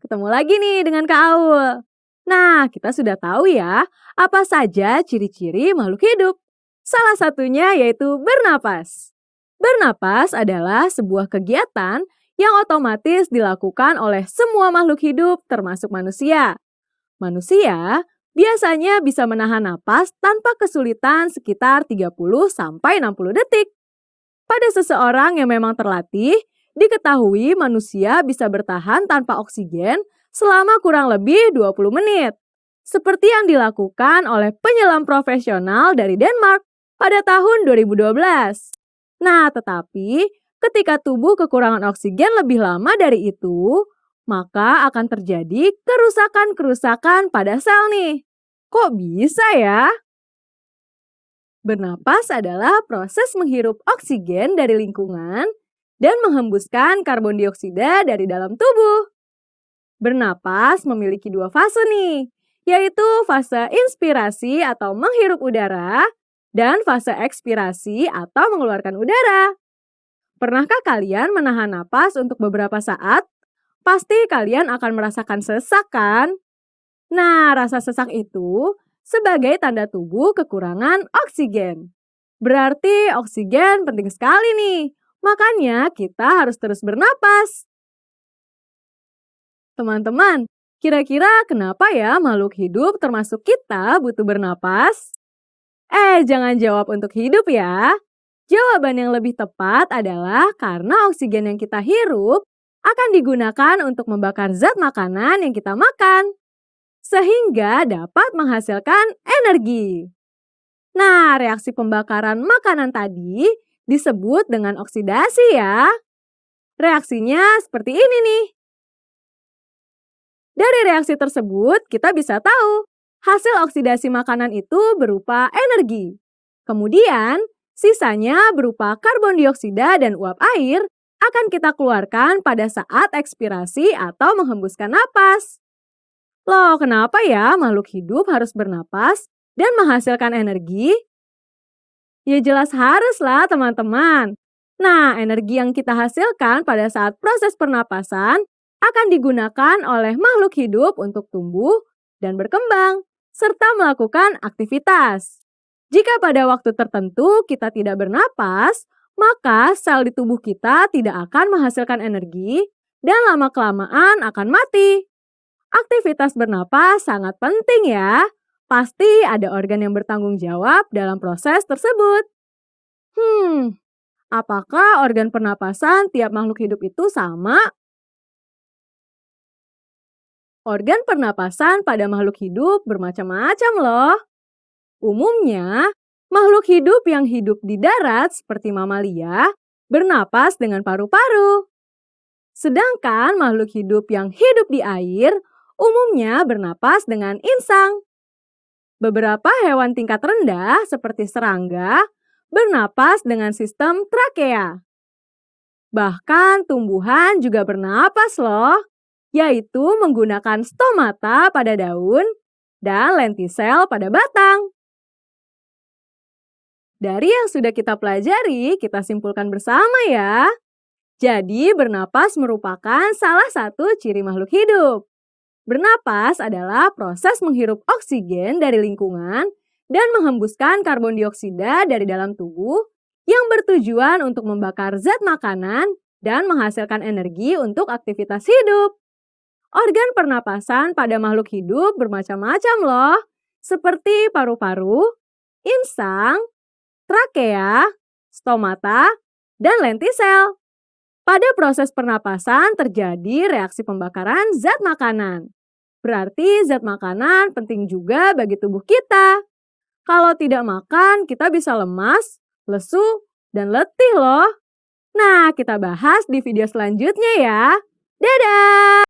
ketemu lagi nih dengan Kak Aul. Nah, kita sudah tahu ya, apa saja ciri-ciri makhluk hidup. Salah satunya yaitu bernapas. Bernapas adalah sebuah kegiatan yang otomatis dilakukan oleh semua makhluk hidup termasuk manusia. Manusia biasanya bisa menahan napas tanpa kesulitan sekitar 30-60 detik. Pada seseorang yang memang terlatih, diketahui manusia bisa bertahan tanpa oksigen selama kurang lebih 20 menit. Seperti yang dilakukan oleh penyelam profesional dari Denmark pada tahun 2012. Nah, tetapi ketika tubuh kekurangan oksigen lebih lama dari itu, maka akan terjadi kerusakan-kerusakan pada sel nih. Kok bisa ya? Bernapas adalah proses menghirup oksigen dari lingkungan dan menghembuskan karbon dioksida dari dalam tubuh. Bernapas memiliki dua fase nih, yaitu fase inspirasi atau menghirup udara dan fase ekspirasi atau mengeluarkan udara. Pernahkah kalian menahan napas untuk beberapa saat? Pasti kalian akan merasakan sesak kan? Nah, rasa sesak itu sebagai tanda tubuh kekurangan oksigen. Berarti oksigen penting sekali nih. Makanya kita harus terus bernapas. Teman-teman, kira-kira kenapa ya makhluk hidup termasuk kita butuh bernapas? Jangan jawab untuk hidup ya. Jawaban yang lebih tepat adalah karena oksigen yang kita hirup akan digunakan untuk membakar zat makanan yang kita makan, sehingga dapat menghasilkan energi. Nah, reaksi pembakaran makanan tadi disebut dengan oksidasi ya. Reaksinya seperti ini nih. Dari reaksi tersebut, kita bisa tahu hasil oksidasi makanan itu berupa energi. Kemudian, sisanya berupa karbon dioksida dan uap air akan kita keluarkan pada saat ekspirasi atau menghembuskan napas. Loh, kenapa ya makhluk hidup harus bernapas dan menghasilkan energi? Ya jelas haruslah teman-teman. Nah, energi yang kita hasilkan pada saat proses pernapasan akan digunakan oleh makhluk hidup untuk tumbuh dan berkembang, serta melakukan aktivitas. Jika pada waktu tertentu kita tidak bernapas, maka sel di tubuh kita tidak akan menghasilkan energi dan lama-kelamaan akan mati. Aktivitas bernapas sangat penting ya. Pasti ada organ yang bertanggung jawab dalam proses tersebut. Apakah organ pernapasan tiap makhluk hidup itu sama? Organ pernapasan pada makhluk hidup bermacam-macam loh. Umumnya, makhluk hidup yang hidup di darat seperti mamalia bernapas dengan paru-paru. Sedangkan makhluk hidup yang hidup di air umumnya bernapas dengan insang. Beberapa hewan tingkat rendah seperti serangga bernapas dengan sistem trakea. Bahkan tumbuhan juga bernapas loh, yaitu menggunakan stomata pada daun dan lentisel pada batang. Dari yang sudah kita pelajari, kita simpulkan bersama ya. Jadi bernapas merupakan salah satu ciri makhluk hidup. Bernapas adalah proses menghirup oksigen dari lingkungan dan menghembuskan karbon dioksida dari dalam tubuh yang bertujuan untuk membakar zat makanan dan menghasilkan energi untuk aktivitas hidup. Organ pernapasan pada makhluk hidup bermacam-macam loh, seperti paru-paru, insang, trakea, stomata, dan lentisel. Pada proses pernapasan terjadi reaksi pembakaran zat makanan. Berarti zat makanan penting juga bagi tubuh kita. Kalau tidak makan, kita bisa lemas, lesu, dan letih loh. Nah, kita bahas di video selanjutnya ya. Dadah!